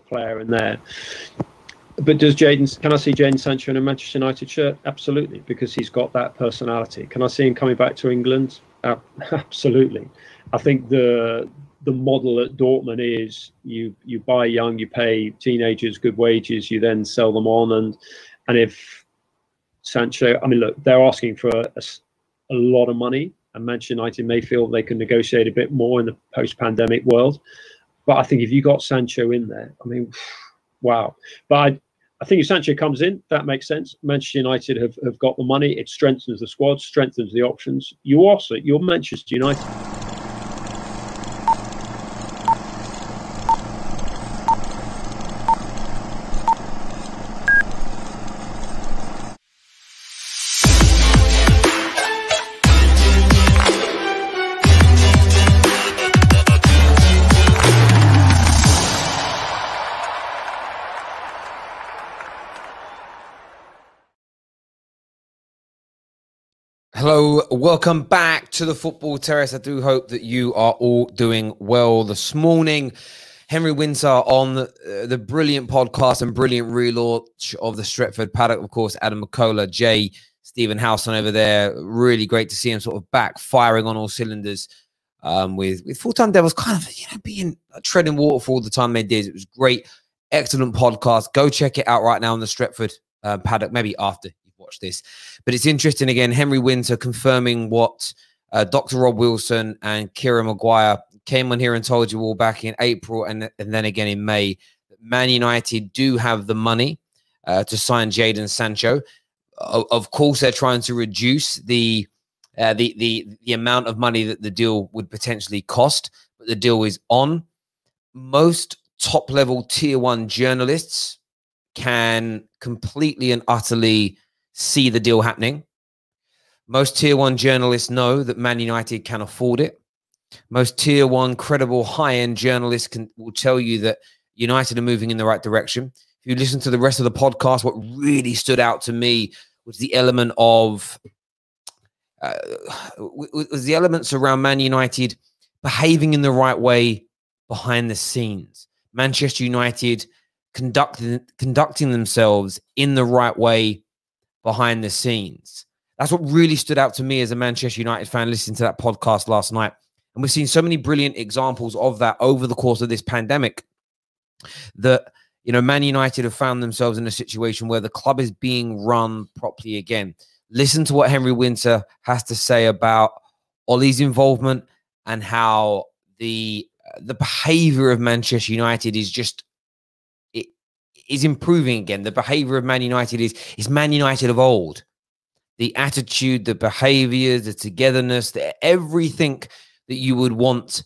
player in there. But can I see Jadon Sancho in a Manchester United shirt? Absolutely, because he's got that personality. Can I see him coming back to England? Absolutely. I think the model at Dortmund is you buy young, you pay teenagers good wages, you then sell them on, and if Sancho, I mean, look, they're asking for a lot of money, and Manchester United may feel they can negotiate a bit more in the post-pandemic world. But I think if you got Sancho in there, I mean, wow. But I think if Sancho comes in, that makes sense. Manchester United have got the money. It strengthens the squad, strengthens the options. You're Manchester United. Hello, welcome back to the Football Terrace. I do hope that you are all doing well this morning. Henry Winter on the brilliant podcast and brilliant relaunch of the Stretford Paddock. Of course, Adam McCullough, Jay, Stephen Howson over there. Really great to see him sort of back firing on all cylinders with Full-Time Devils kind of, being treading water for all the time they did. It was great, excellent podcast. Go check it out right now on the Stretford Paddock, maybe after watch this. But it's interesting, again, Henry Winter confirming what Dr. Rob Wilson and Kieran Maguire came on here and told you all back in April and then again in May. Man United do have the money to sign Jadon Sancho. Of course, they're trying to reduce the amount of money that the deal would potentially cost, but the deal is on. Most top-level Tier 1 journalists can completely and utterly see the deal happening. Most Tier 1 journalists know that Man United can afford it. Most Tier 1 credible high-end journalists will tell you that United are moving in the right direction. If you listen to the rest of the podcast, what really stood out to me was the element of was the elements around Man United behaving in the right way behind the scenes. Manchester United conducting themselves in the right way behind the scenes. That's what really stood out to me as a Manchester United fan listening to that podcast last night. And we've seen so many brilliant examples of that over the course of this pandemic that, Man United have found themselves in a situation where the club is being run properly again. Listen to what Henry Winter has to say about Ollie's involvement and how the behavior of Manchester United is improving again. The behavior of Man United is Man United of old. The attitude, the behavior, the togetherness, everything that you would want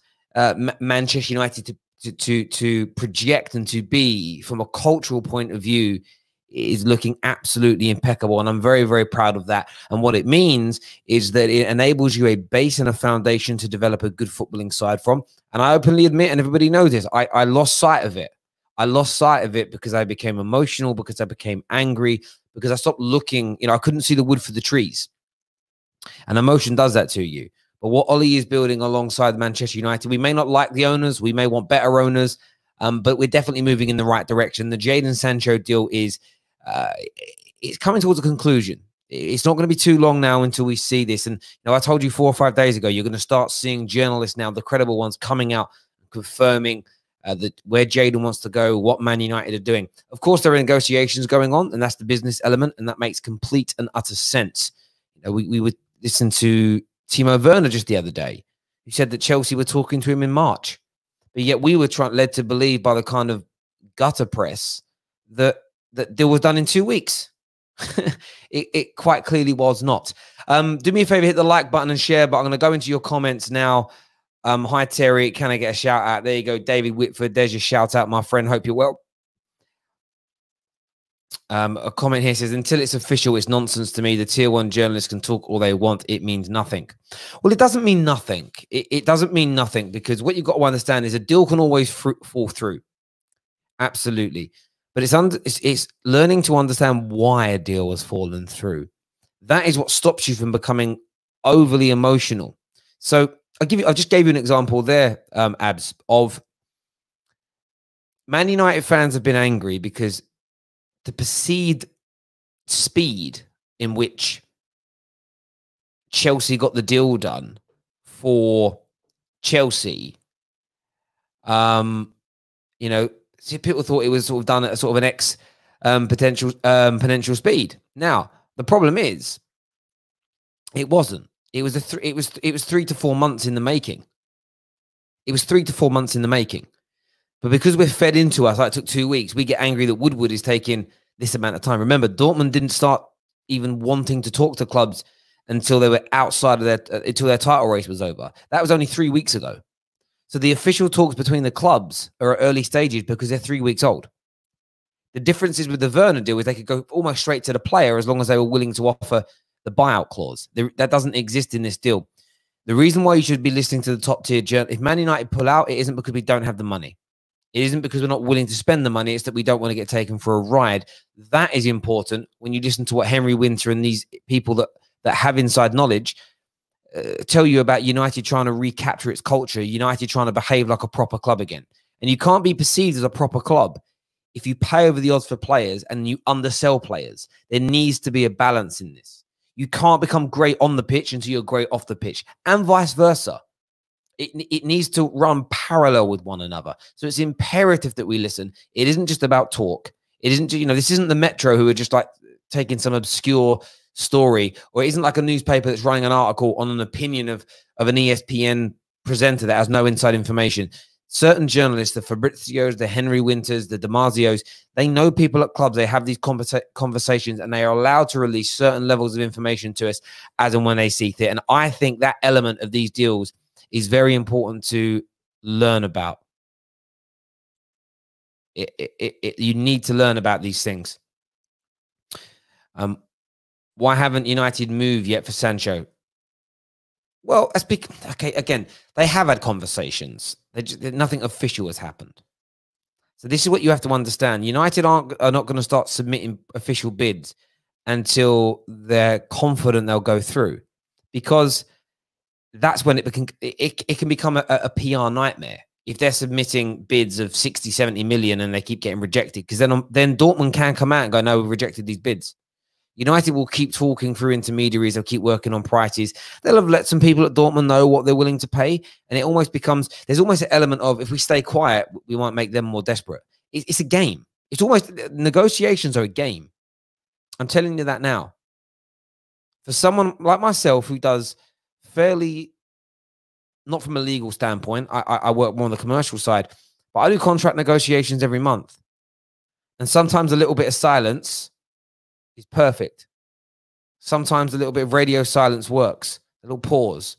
Manchester United to project and to be from a cultural point of view is looking absolutely impeccable. And I'm very, very proud of that. And what it means is that it enables you a base and a foundation to develop a good footballing side from. And I openly admit, and everybody knows this, I lost sight of it. I lost sight of it because I became emotional, because I became angry, because I stopped looking. I couldn't see the wood for the trees. And emotion does that to you. But what Ollie is building alongside Manchester United, we may not like the owners. We may want better owners, but we're definitely moving in the right direction. The Jadon Sancho deal is it's coming towards a conclusion. It's not going to be too long now until we see this. And I told you 4 or 5 days ago, you're going to start seeing journalists now, the credible ones, coming out and confirming where Jadon wants to go, what Man United are doing. Of course, there are negotiations going on, and that's the business element, and that makes complete and utter sense. We would listen to Timo Werner just the other day, who said that Chelsea were talking to him in March, but yet we were led to believe by the kind of gutter press that deal was done in 2 weeks. It quite clearly was not. Do me a favor, hit the like button and share, but I'm going to go into your comments now. Hi, Terry. Can I get a shout out? There you go. David Whitford. There's your shout out, my friend. Hope you're well. A comment here says, until it's official, it's nonsense to me. The Tier 1 journalists can talk all they want. It means nothing. Well, it doesn't mean nothing. It doesn't mean nothing, because what you've got to understand is a deal can always fall through. Absolutely. But it's learning to understand why a deal has fallen through. That is what stops you from becoming overly emotional. So I just gave you an example there, Abs, of Man United fans have been angry because the perceived speed in which Chelsea got the deal done for Chelsea, you know, people thought it was sort of done at a sort of an potential speed. Now, the problem is, it wasn't. It was 3 to 4 months in the making. It was 3 to 4 months in the making. But because we're fed into us, like it took 2 weeks, we get angry that Woodward is taking this amount of time. Remember, Dortmund didn't start even wanting to talk to clubs until they were outside of until their title race was over. That was only 3 weeks ago. So the official talks between the clubs are at early stages because they're 3 weeks old. The difference is with the Werner deal is they could go almost straight to the player as long as they were willing to offer the buyout clause. That doesn't exist in this deal. The reason why you should be listening to the top tier journal, if Man United pull out, it isn't because we don't have the money. It isn't because we're not willing to spend the money. It's that we don't want to get taken for a ride. That is important when you listen to what Henry Winter and these people that have inside knowledge tell you about United trying to recapture its culture, United trying to behave like a proper club again. And you can't be perceived as a proper club if you pay over the odds for players and you undersell players. There needs to be a balance in this. You can't become great on the pitch until you're great off the pitch, and vice versa. It needs to run parallel with one another. So it's imperative that we listen. It isn't just about talk. It isn't, this isn't the Metro who are just like taking some obscure story, or it isn't like a newspaper that's running an article on an opinion of an ESPN presenter that has no inside information. Certain journalists, the Fabrizios, the Henry Winters, the Damasio's, they know people at clubs. They have these conversations, and they are allowed to release certain levels of information to us as and when they see fit. And I think that element of these deals is very important to learn about. You need to learn about these things. Why haven't United moved yet for Sancho? Well, okay, again, they have had conversations. Nothing official has happened. So this is what you have to understand. United are not going to start submitting official bids until they're confident they'll go through, because that's when it can become a PR nightmare if they're submitting bids of 60, 70 million and they keep getting rejected, because then Dortmund can come out and go, no, we've rejected these bids. United will keep talking through intermediaries. They'll keep working on prices. They'll have let some people at Dortmund know what they're willing to pay. And it almost becomes, there's almost an element of, if we stay quiet, we might make them more desperate. It's a game. It's almost, negotiations are a game. I'm telling you that now. For someone like myself who does fairly, not from a legal standpoint, I work more on the commercial side, but I do contract negotiations every month. And sometimes a little bit of silence is perfect. Sometimes a little bit of radio silence works. A little pause.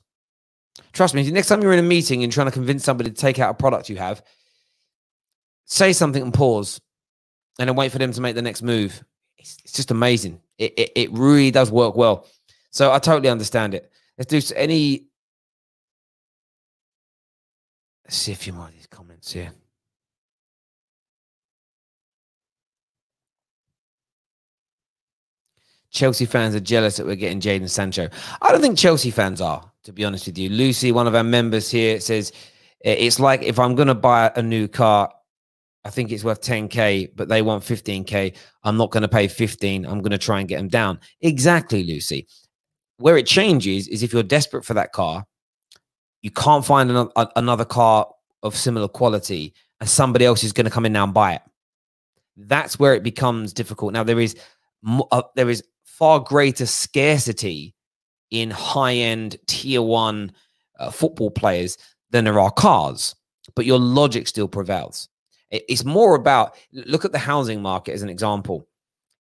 Trust me, next time you're in a meeting and trying to convince somebody to take out a product you have, say something and pause, and then wait for them to make the next move. It's just amazing. It really does work well. So I totally understand it. Let's see a few more of these comments here. Chelsea fans are jealous that we're getting Jadon Sancho. I don't think Chelsea fans are, to be honest with you. Lucy, one of our members here, says, it's like if I'm going to buy a new car, I think it's worth 10K, but they want 15K. I'm not going to pay 15. I'm going to try and get them down. Exactly, Lucy. Where it changes is if you're desperate for that car, you can't find another car of similar quality, and somebody else is going to come in now and buy it. That's where it becomes difficult. Now, there is far greater scarcity in high-end tier one football players than there are cars, but your logic still prevails. It's more about, look at the housing market as an example.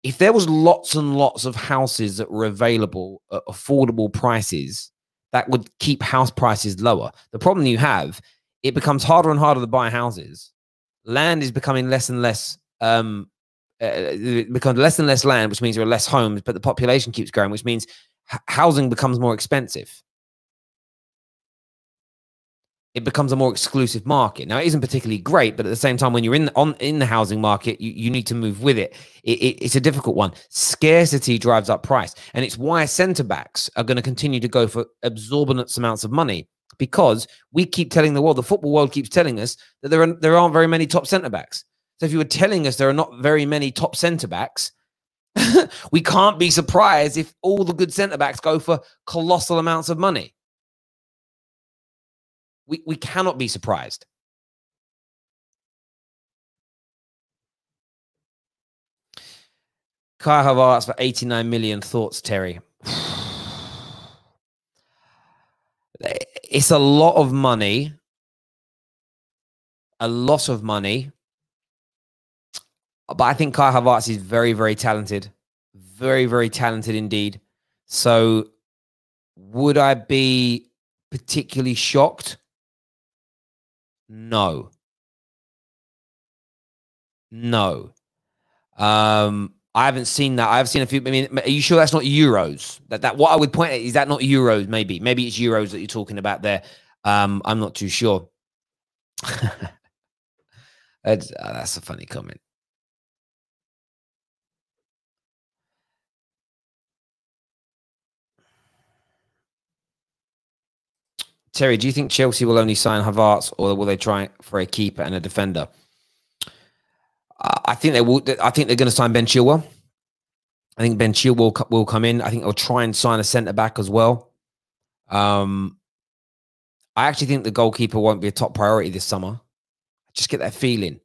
If there was lots and lots of houses that were available at affordable prices, that would keep house prices lower. The problem you have, it becomes harder and harder to buy houses. Land is becoming less and less it becomes less and less land, which means there are less homes, but the population keeps growing, which means housing becomes more expensive. It becomes a more exclusive market. Now, it isn't particularly great, but at the same time, when you're in the housing market, you need to move with it. It's a difficult one. Scarcity drives up price, and it's why centre backs are going to continue to go for exorbitant amounts of money. because we keep telling the world, the football world keeps telling us that there aren't very many top centre-backs. So if you were telling us there are not very many top centre-backs, we can't be surprised if all the good centre-backs go for colossal amounts of money. We cannot be surprised. Kai Havertz for 89 million. Thoughts, Terry? It's a lot of money. A lot of money. But I think Kai Havertz is very, very talented. Very, very talented indeed. So would I be particularly shocked? No. No. I haven't seen that. I've seen a few. I mean, are you sure that's not euros? That what I would point at is that not euros? Maybe it's euros that you're talking about there. I'm not too sure. That's a funny comment. Terry, do you think Chelsea will only sign Havertz, or will they try for a keeper and a defender? I think they will. I think they're going to sign Ben Chilwell. I think Ben Chilwell will come in. I think they'll try and sign a centre back as well. I actually think the goalkeeper won't be a top priority this summer. I just get that feeling.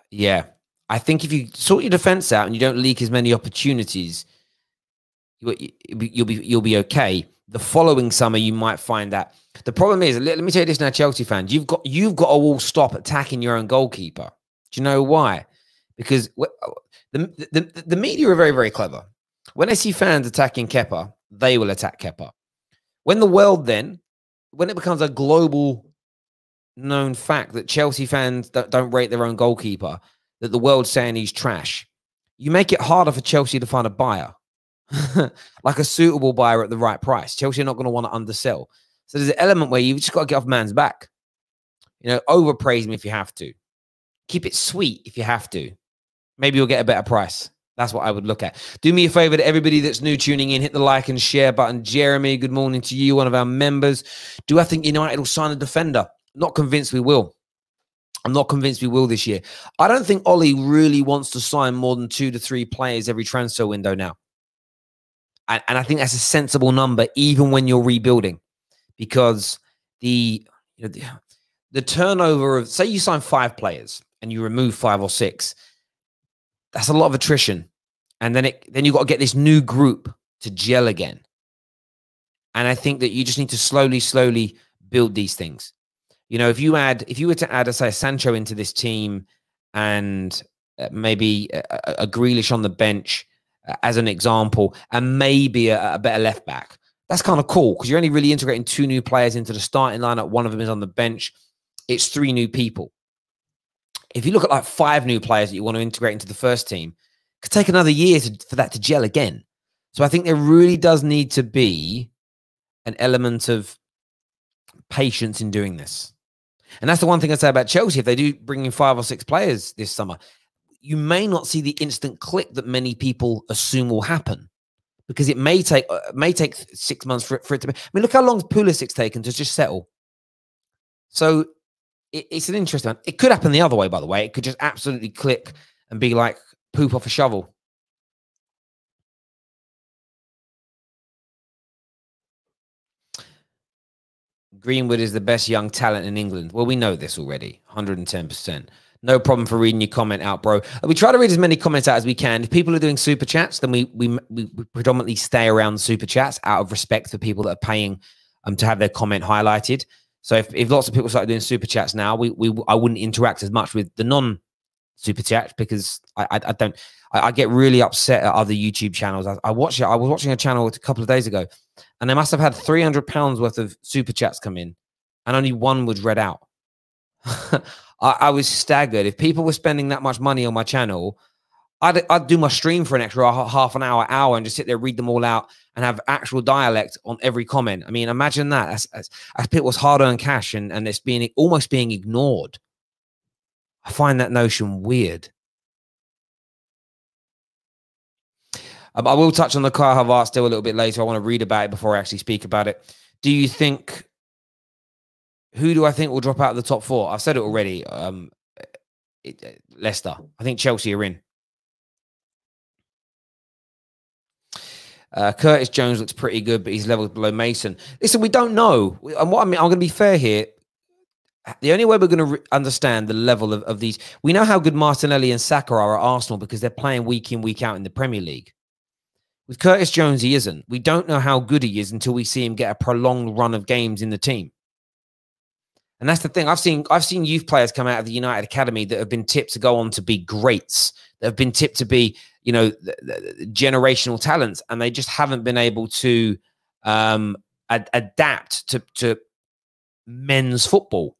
Yeah, I think if you sort your defense out and you don't leak as many opportunities, you'll be okay. The following summer, you might find that the problem is. Let me tell you this now, Chelsea fans. You've got to all stop attacking your own goalkeeper. Do you know why? Because the media are very, very clever. When they see fans attacking Kepa, they will attack Kepa. When the world when it becomes a global known fact that Chelsea fans don't rate their own goalkeeper, that the world's saying he's trash, you make it harder for Chelsea to find a buyer. Like a suitable buyer at the right price. Chelsea are not going to want to undersell. So there's an element where you've just got to get off man's back. You know, overpraise him if you have to. Keep it sweet if you have to. Maybe you'll get a better price. That's what I would look at. Do me a favor to everybody that's new tuning in, hit the like and share button. Jeremy, good morning to you, one of our members. Do I think United will sign a defender? Not convinced we will. I'm not convinced we will this year. I don't think Ollie really wants to sign more than 2 to 3 players every transfer window now. And I think that's a sensible number, even when you're rebuilding, because the turnover of, say you sign 5 players and you remove 5 or 6, that's a lot of attrition. And then you've got to get this new group to gel again. And I think that you just need to slowly build these things. You know, if you were to add, say, a Sancho into this team and maybe a Grealish on the bench, as an example, and maybe a better left back, that's kind of cool because you're only really integrating 2 new players into the starting lineup. One of them is on the bench. It's 3 new people. If you look at like 5 new players that you want to integrate into the first team, it could take another year for that to gel again. So I think there really does need to be an element of patience in doing this. And that's the one thing I say about Chelsea. If they do bring in 5 or 6 players this summer, you may not see the instant click that many people assume will happen, because it may take 6 months for it to be. I mean, look how long Pulisic's taken to just settle. So it's an interesting one. It could happen the other way, by the way. It could just absolutely click and be like poop off a shovel. Greenwood is the best young talent in England. Well, we know this already, 110%. No problem for reading your comment out, bro. We try to read as many comments out as we can. If people are doing super chats, then we predominantly stay around super chats out of respect for people that are paying to have their comment highlighted. So if lots of people start doing super chats now, I wouldn't interact as much with the non super chats, because I get really upset at other YouTube channels. I was watching a channel a couple of days ago, and they must have had £300 worth of super chats come in, and only one was read out. I was staggered. If people were spending that much money on my channel, I'd do my stream for an extra half an hour, and just sit there, read them all out, and have actual dialect on every comment. I mean, imagine that. As people's hard-earned cash, and it's almost being ignored. I find that notion weird. I will touch on the Kai Havertz still a little bit later. I want to read about it before I actually speak about it. Do you think, who do I think will drop out of the top 4? I've said it already. Leicester. I think Chelsea are in. Curtis Jones looks pretty good, but he's levels below Mason. Listen, we don't know. And what I mean, I'm going to be fair here. The only way we're going to understand the level of these, we know how good Martinelli and Saka are at Arsenal because they're playing week in, week out in the Premier League. With Curtis Jones, he isn't. We don't know how good he is until we see him get a prolonged run of games in the team. And that's the thing. I've seen youth players come out of the United Academy that have been tipped to go on to be greats, that have been tipped to be, you know, the generational talents, and they just haven't been able to adapt to men's football.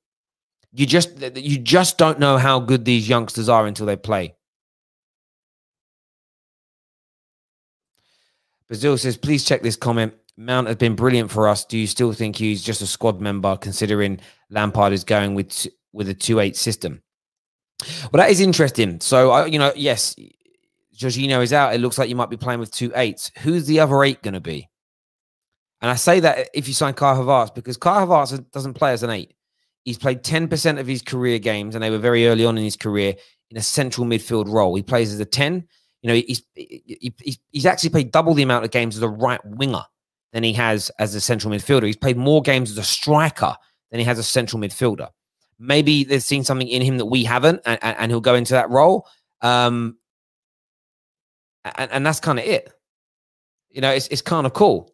You just don't know how good these youngsters are until they play. Brazil says, please check this comment. Mount has been brilliant for us. Do you still think he's just a squad member, considering Lampard is going with a 2-8 system? Well, that is interesting. So, you know, yes, Jorginho is out. It looks like you might be playing with 2 8s. Who's the other 8 going to be? And I say that if you sign Kai Havertz, because Kai Havertz doesn't play as an 8. He's played 10% of his career games, and they were very early on in his career, in a central midfield role. He plays as a 10. You know, he's actually played double the amount of games as a right winger than he has as a central midfielder. He's played more games as a striker than he has as a central midfielder. Maybe they've seen something in him that we haven't, and he'll go into that role. And that's kind of it. You know, it's kind of cool.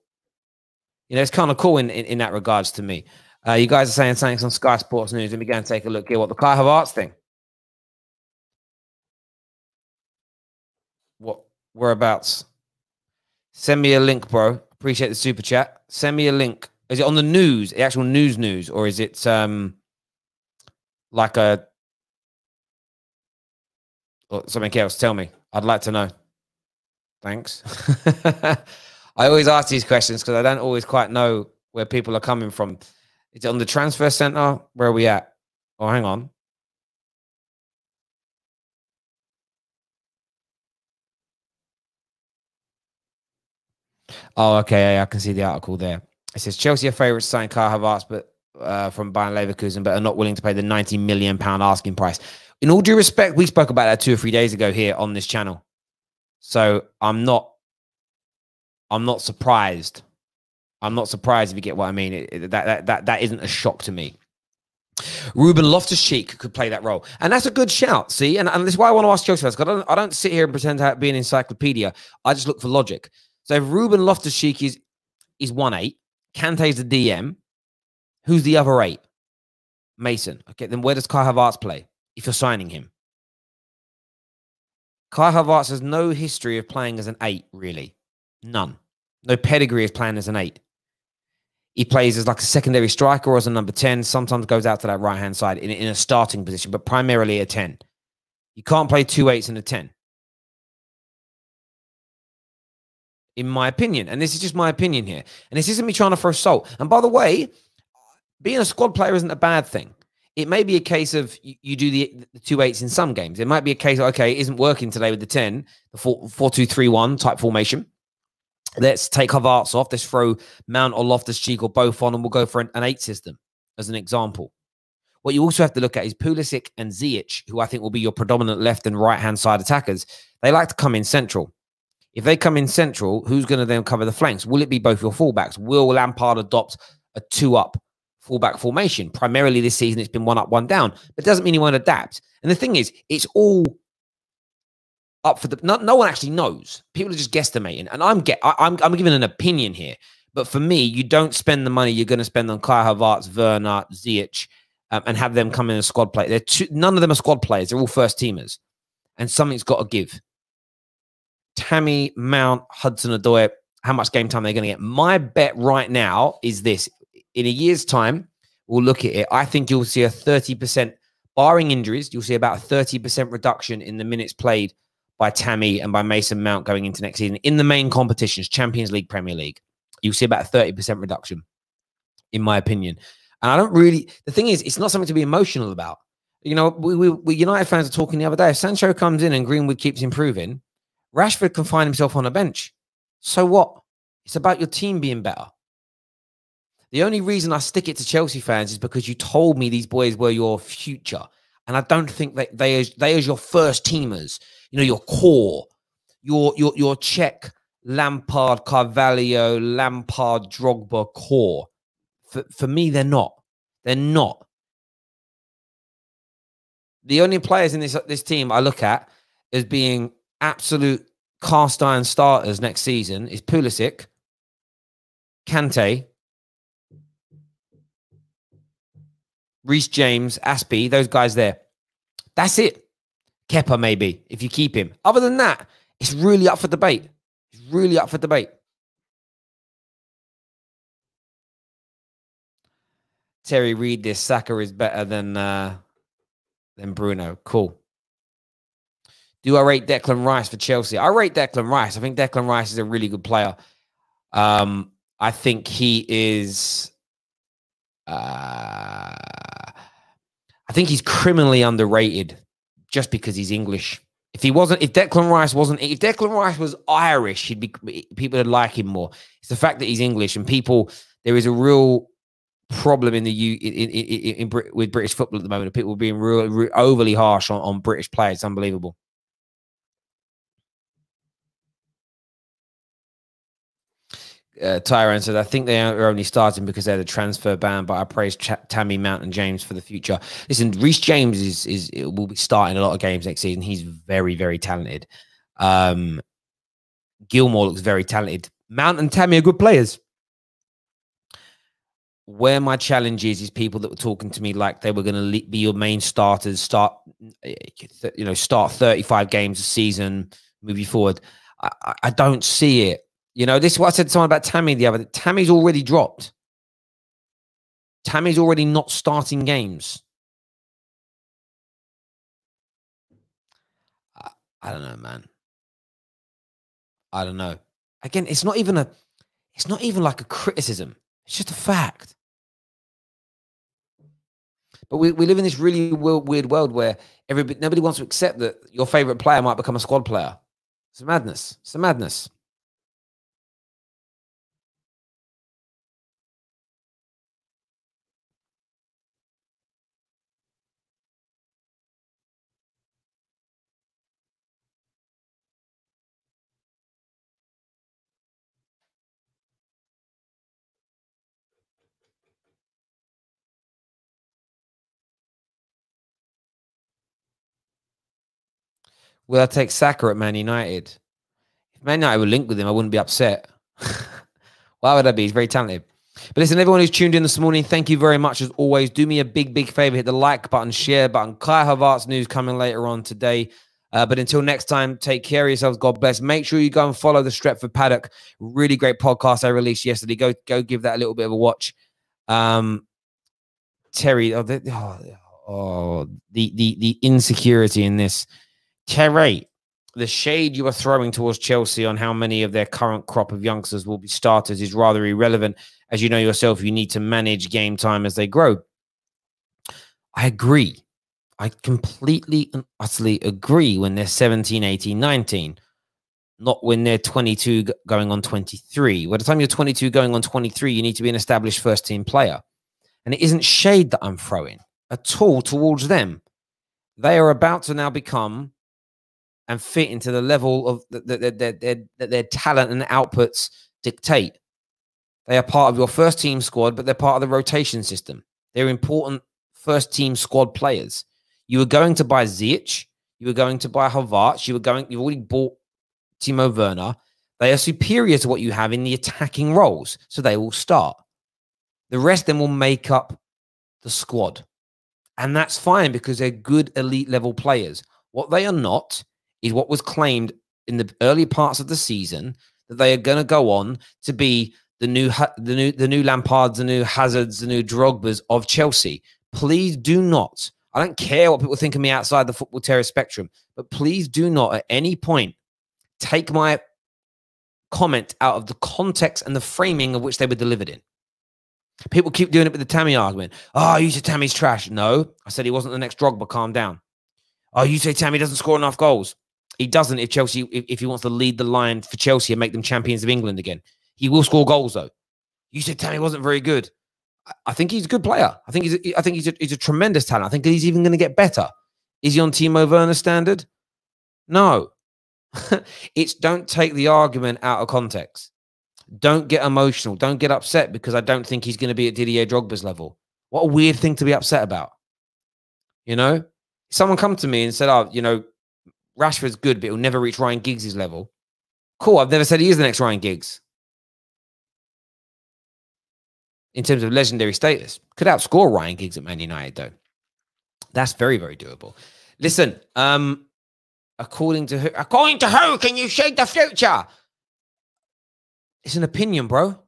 You know, it's kind of cool in that regards to me. You guys are saying something on Sky Sports News. Let me go and take a look here. What, the Kai Havertz thing? What, whereabouts? Send me a link, bro. Appreciate the super chat. Send me a link. Is it on the news, the actual news, or is it like a or something else? Tell me. I'd like to know. Thanks. I always ask these questions because I don't always quite know where people are coming from. Is it on the transfer center? Where are we at? Oh, hang on. Oh, okay. Yeah, I can see the article there. It says Chelsea are favourites to sign Kai Havertz, but from Bayern Leverkusen, but are not willing to pay the £90 million asking price. In all due respect, we spoke about that 2 or 3 days ago here on this channel. So I'm not surprised. I'm not surprised if you get what I mean. That isn't a shock to me. Ruben Loftus-Cheek could play that role. And that's a good shout, see? And this is why I want to ask Chelsea fans, because I don't sit here and pretend to be an encyclopedia. I just look for logic. So if Ruben Loftus-Cheek is 1-8, Kante's the DM, who's the other 8? Mason. Okay, then where does Kai Havertz play if you're signing him? Kai Havertz has no history of playing as an 8, really. None. No pedigree of playing as an 8. He plays as like a secondary striker or as a number 10, sometimes goes out to that right-hand side in a starting position, but primarily a 10. You can't play 2 8s and a 10. In my opinion. And this is just my opinion here. And this isn't me trying to throw salt. And by the way, being a squad player isn't a bad thing. It may be a case of you do the 2 8s in some games. It might be a case of, okay, it isn't working today with the 10, the 4-2-3-1 type formation. Let's take Havertz off. Let's throw Mount or Loftus-Cheek or both on, and we'll go for an 8 system as an example. What you also have to look at is Pulisic and Ziyech, who I think will be your predominant left and right-hand side attackers. They like to come in central. If they come in central, who's going to then cover the flanks? Will it be both your fullbacks? Will Lampard adopt a 2-up fullback formation? Primarily this season, it's been 1 up, 1 down. But it doesn't mean he won't adapt. And the thing is, it's all up for the no one actually knows. People are just guesstimating, and I'm giving an opinion here. But for me, you don't spend the money you're going to spend on Kai Havertz, Werner, Ziyech, and have them come in as squad play. None of them are squad players. They're all first teamers, and something's got to give. Tammy, Mount, Hudson-Odoi, how much game time they're going to get? My bet right now is this: in a year's time, we'll look at it. I think you'll see a 30%, barring injuries, you'll see about a 30% reduction in the minutes played by Tammy and by Mason Mount going into next season in the main competitions, Champions League, Premier League. You'll see about a 30% reduction, in my opinion. And I don't really, the thing is, it's not something to be emotional about. You know, we United fans are talking the other day. If Sancho comes in and Greenwood keeps improving, Rashford can find himself on a bench. So what? It's about your team being better. The only reason I stick it to Chelsea fans is because you told me these boys were your future. And I don't think that they as your first teamers, you know, your core, your Czech, Lampard, Carvalho, Lampard, Drogba core. For me, they're not. They're not. The only players in this team I look at as being absolute cast iron starters next season is Pulisic, Kante, Reece James, Aspie, those guys there. That's it. Kepa, maybe, if you keep him. Other than that, it's really up for debate. It's really up for debate. Terry, read this. Saka is better than Bruno. Cool. Do I rate Declan Rice for Chelsea? I rate Declan Rice. I think Declan Rice is a really good player. I think he is... I think he's criminally underrated just because he's English. If Declan Rice was Irish, people would like him more. It's the fact that he's English, and there is a real problem with British football at the moment. People being real overly harsh on British players. It's unbelievable. Tyrone says, I think they are only starting because they're the transfer ban, but I praise Tammy, Mount, and James for the future. Listen, Reece James will be starting a lot of games next season. He's very, very talented. Gilmore looks very talented. Mount and Tammy are good players. Where my challenge is people that were talking to me like they were going to be your main starters, start 35 games a season, move you forward. I don't see it. You know, this is what I said to someone about Tammy the other day. Tammy's already dropped. Tammy's already not starting games. I don't know, man. I don't know. Again, it's not even like a criticism. It's just a fact. But we live in this really weird world where nobody wants to accept that your favorite player might become a squad player. It's a madness. It's a madness. Will I take Saka at Man United? If Man United were linked with him, I wouldn't be upset. Why would I be? He's very talented. But listen, everyone who's tuned in this morning, thank you very much as always. Do me a big favor. Hit the like button, share button. Kai Havertz news coming later on today. But until next time, take care of yourselves. God bless. Make sure you go and follow the Stretford Paddock. Really great podcast I released yesterday. Go give that a little bit of a watch. Terry, the insecurity in this. Terry, the shade you are throwing towards Chelsea on how many of their current crop of youngsters will be starters is rather irrelevant. As you know yourself, you need to manage game time as they grow. I agree. I completely and utterly agree when they're 17, 18, 19. Not when they're 22 going on 23. By the time you're 22 going on 23, you need to be an established first-team player. And it isn't shade that I'm throwing at all towards them. They are about to now become and fit into the level of that their talent and outputs dictate. They are part of your first team squad, but they're part of the rotation system. They're important first team squad players. You were going to buy Ziyech, you were going to buy Havertz, you've already bought Timo Werner. They are superior to what you have in the attacking roles, so they will start. The rest then will make up the squad. And that's fine because they're good elite level players. What they are not is what was claimed in the early parts of the season, that they are going to go on to be the new Lampards, the new Hazards, the new Drogbas of Chelsea. Please do not. I don't care what people think of me outside the football terror spectrum, but please do not at any point take my comment out of the context and the framing of which they were delivered in. People keep doing it with the Tammy argument. Oh, you said Tammy's trash. No, I said he wasn't the next Drogba. Calm down. Oh, you say Tammy doesn't score enough goals. He doesn't if Chelsea, if he wants to lead the line for Chelsea and make them champions of England again. He will score goals, though. You said Tammy wasn't very good. I think he's a good player. I think he's a tremendous talent. I think he's even going to get better. Is he on Timo Werner's standard? No. It's don't take the argument out of context. Don't get emotional. Don't get upset because I don't think he's going to be at Didier Drogba's level. What a weird thing to be upset about. You know? Someone come to me and said, oh, you know, Rashford's good, but he'll never reach Ryan Giggs' level. Cool. I've never said he is the next Ryan Giggs. In terms of legendary status. Could outscore Ryan Giggs at Man United, though. That's very, very doable. Listen, according to who can you shade the future? It's an opinion, bro.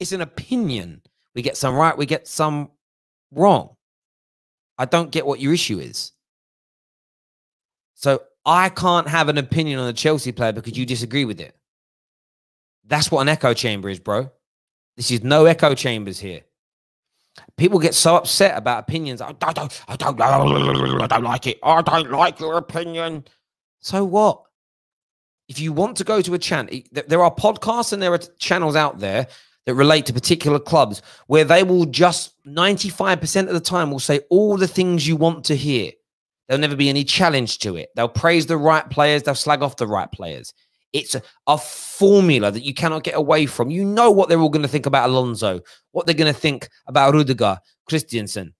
It's an opinion. We get some right, we get some wrong. I don't get what your issue is. So I can't have an opinion on a Chelsea player because you disagree with it. That's what an echo chamber is, bro. This is no echo chambers here. People get so upset about opinions. I don't like it. I don't like your opinion. So what? If you want to go to a channel, there are podcasts and there are channels out there that relate to particular clubs where they will just 95% of the time will say all the things you want to hear. There'll never be any challenge to it. They'll praise the right players. They'll slag off the right players. It's a formula that you cannot get away from. You know what they're all going to think about Alonso, what they're going to think about Rudiger, Christensen.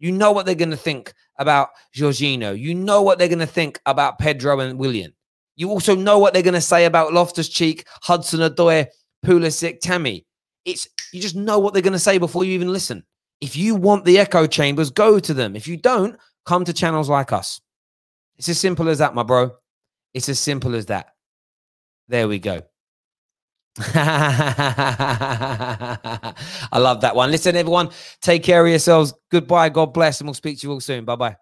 You know what they're going to think about Jorginho. You know what they're going to think about Pedro and Willian. You also know what they're going to say about Loftus-Cheek, Hudson-Odoi, Pulisic, Tammy. You just know what they're going to say before you even listen. If you want the echo chambers, go to them. If you don't, come to channels like us. It's as simple as that, my bro. It's as simple as that. There we go. I love that one. Listen, everyone, take care of yourselves. Goodbye. God bless. And we'll speak to you all soon. Bye-bye.